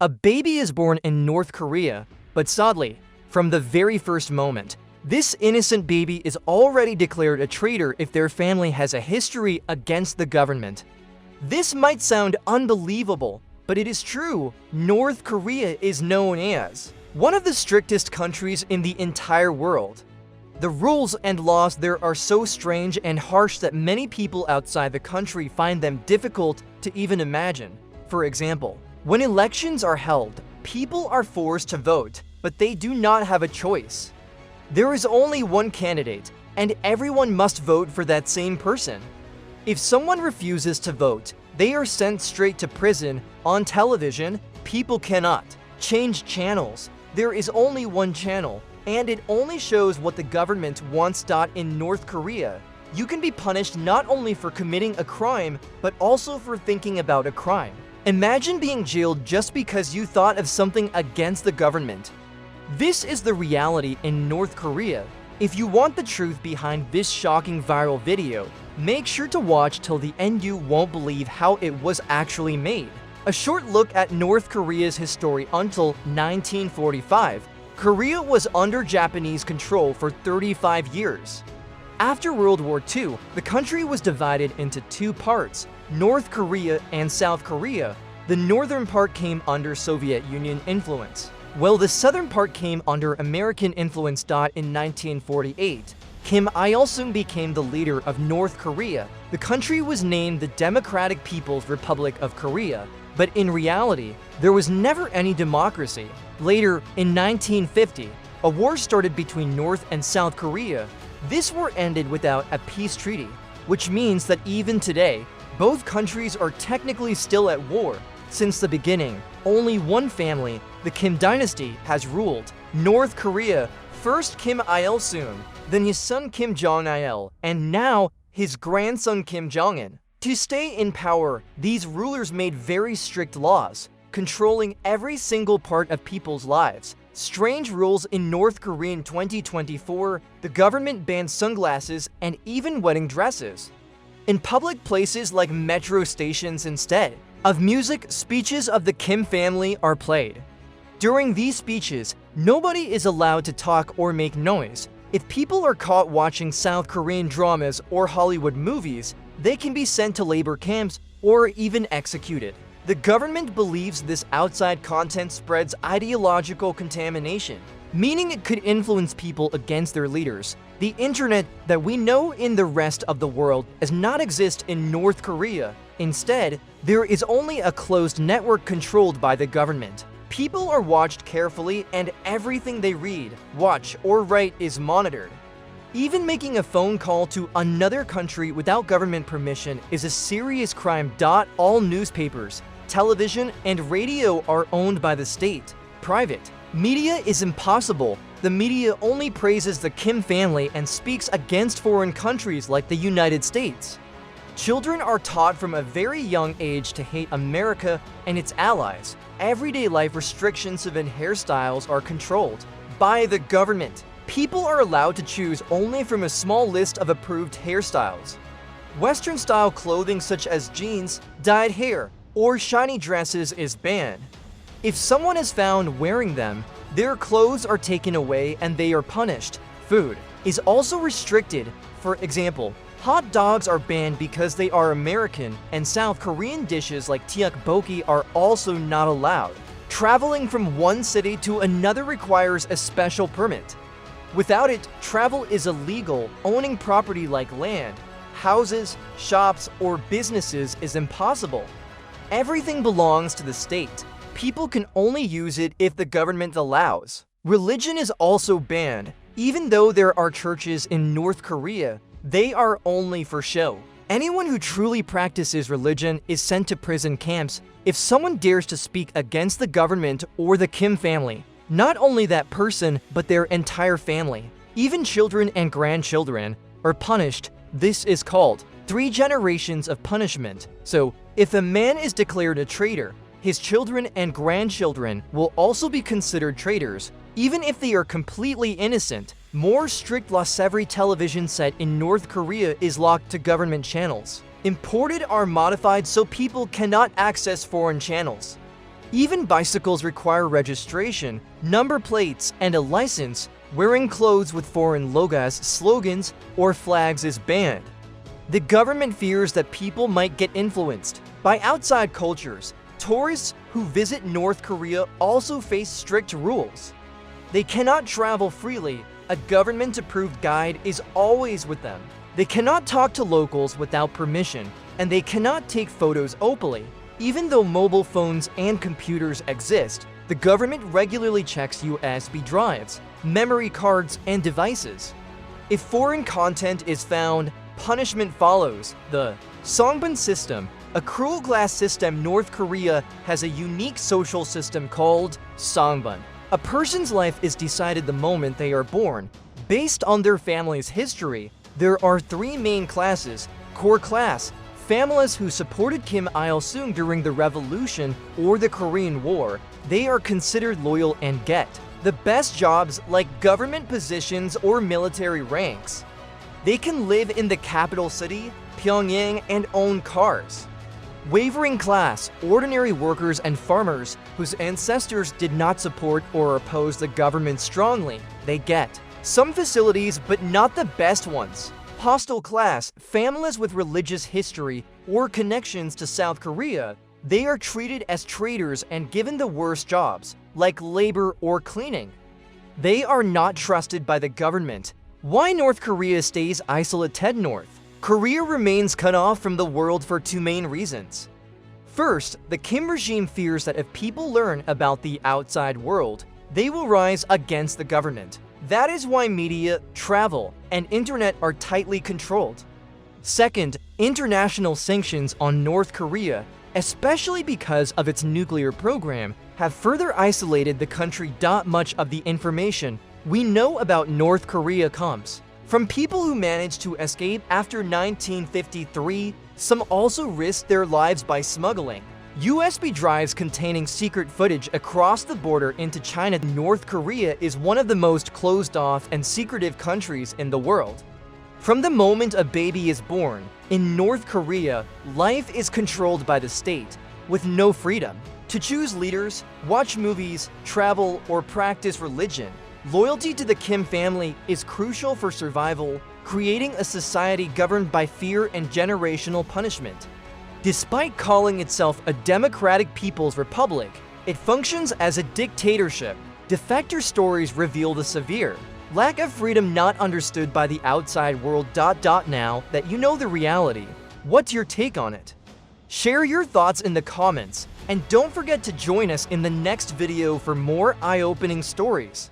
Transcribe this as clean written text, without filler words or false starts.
A baby is born in North Korea, but sadly, from the very first moment, this innocent baby is already declared a traitor if their family has a history against the government. This might sound unbelievable, but it is true. North Korea is known as one of the strictest countries in the entire world. The rules and laws there are so strange and harsh that many people outside the country find them difficult to even imagine. For example, when elections are held, people are forced to vote, but they do not have a choice. There is only one candidate, and everyone must vote for that same person. If someone refuses to vote, they are sent straight to prison. On television, people cannot change channels. There is only one channel, and it only shows what the government wants. In North Korea, you can be punished not only for committing a crime, but also for thinking about a crime. Imagine being jailed just because you thought of something against the government. This is the reality in North Korea. If you want the truth behind this shocking viral video, make sure to watch till the end. You won't believe how it was actually made. A short look at North Korea's history. Until 1945, Korea was under Japanese control for 35 years. After World War II, the country was divided into two parts, North Korea and South Korea. The northern part came under Soviet Union influence, while the southern part came under American influence. In 1948, Kim Il-sung became the leader of North Korea. The country was named the Democratic People's Republic of Korea, but in reality, there was never any democracy. Later, in 1950, a war started between North and South Korea. This war ended without a peace treaty, which means that even today, both countries are technically still at war. Since the beginning, only one family, the Kim dynasty, has ruled North Korea. First Kim Il-sung, then his son Kim Jong-il, and now his grandson Kim Jong-un. To stay in power, these rulers made very strict laws, controlling every single part of people's lives. Strange rules in North Korea. In 2024, the government banned sunglasses and even wedding dresses in public places like metro stations. Instead of music, speeches of the Kim family are played. During these speeches, nobody is allowed to talk or make noise. If people are caught watching South Korean dramas or Hollywood movies, they can be sent to labor camps or even executed. The government believes this outside content spreads ideological contamination, meaning it could influence people against their leaders. The internet that we know in the rest of the world does not exist in North Korea. Instead, there is only a closed network controlled by the government. People are watched carefully, and everything they read, watch, or write is monitored. Even making a phone call to another country without government permission is a serious crime. All newspapers, television, and radio are owned by the state. Private media is impossible. The media only praises the Kim family and speaks against foreign countries like the United States. Children are taught from a very young age to hate America and its allies. Everyday life restrictions and hairstyles are controlled by the government. People are allowed to choose only from a small list of approved hairstyles. Western-style clothing such as jeans, dyed hair, or shiny dresses is banned. If someone is found wearing them, their clothes are taken away and they are punished. Food is also restricted. For example, hot dogs are banned because they are American, and South Korean dishes like tteokbokki are also not allowed. Traveling from one city to another requires a special permit. Without it, travel is illegal. Owning property like land, houses, shops, or businesses is impossible. Everything belongs to the state. People can only use it if the government allows. Religion is also banned. Even though there are churches in North Korea, they are only for show. Anyone who truly practices religion is sent to prison camps. If someone dares to speak against the government or the Kim family, not only that person, but their entire family, even children and grandchildren, are punished. This is called 3 generations of punishment. So, if a man is declared a traitor, his children and grandchildren will also be considered traitors, even if they are completely innocent. More strict laws. Every television set in North Korea is locked to government channels. Imported are modified so people cannot access foreign channels. Even bicycles require registration, number plates, and a license. Wearing clothes with foreign logos, slogans, or flags is banned. The government fears that people might get influenced by outside cultures. Tourists who visit North Korea also face strict rules. They cannot travel freely. A government-approved guide is always with them. They cannot talk to locals without permission, and they cannot take photos openly. Even though mobile phones and computers exist, the government regularly checks USB drives, memory cards, and devices. If foreign content is found, punishment follows. The Songbun system, a cruel glass system. North Korea has a unique social system called Songbun. A person's life is decided the moment they are born. Based on their family's history, there are three main classes: core class, families who supported Kim Il-sung during the revolution or the Korean War. They are considered loyal and get the best jobs like government positions or military ranks. They can live in the capital city, Pyongyang, and own cars. Wavering class, ordinary workers and farmers whose ancestors did not support or oppose the government strongly. They get some facilities but not the best ones. Hostile class, families with religious history or connections to South Korea. They are treated as traitors and given the worst jobs, like labor or cleaning. They are not trusted by the government. Why North Korea stays isolated? North Korea remains cut off from the world for two main reasons. First, the Kim regime fears that if people learn about the outside world, they will rise against the government. That is why media, travel, and internet are tightly controlled. Second, international sanctions on North Korea, especially because of its nuclear program, have further isolated the country. Much of the information we know about North Korea comes from people who managed to escape after 1953. Some also risked their lives by smuggling USB drives containing secret footage across the border into China. North Korea is one of the most closed-off and secretive countries in the world. From the moment a baby is born, in North Korea, life is controlled by the state, with no freedom to choose leaders, watch movies, travel, or practice religion. Loyalty to the Kim family is crucial for survival, creating a society governed by fear and generational punishment. Despite calling itself a democratic people's republic, it functions as a dictatorship. Defector stories reveal the severe lack of freedom not understood by the outside world. Now that you know the reality, what's your take on it? Share your thoughts in the comments, and don't forget to join us in the next video for more eye-opening stories.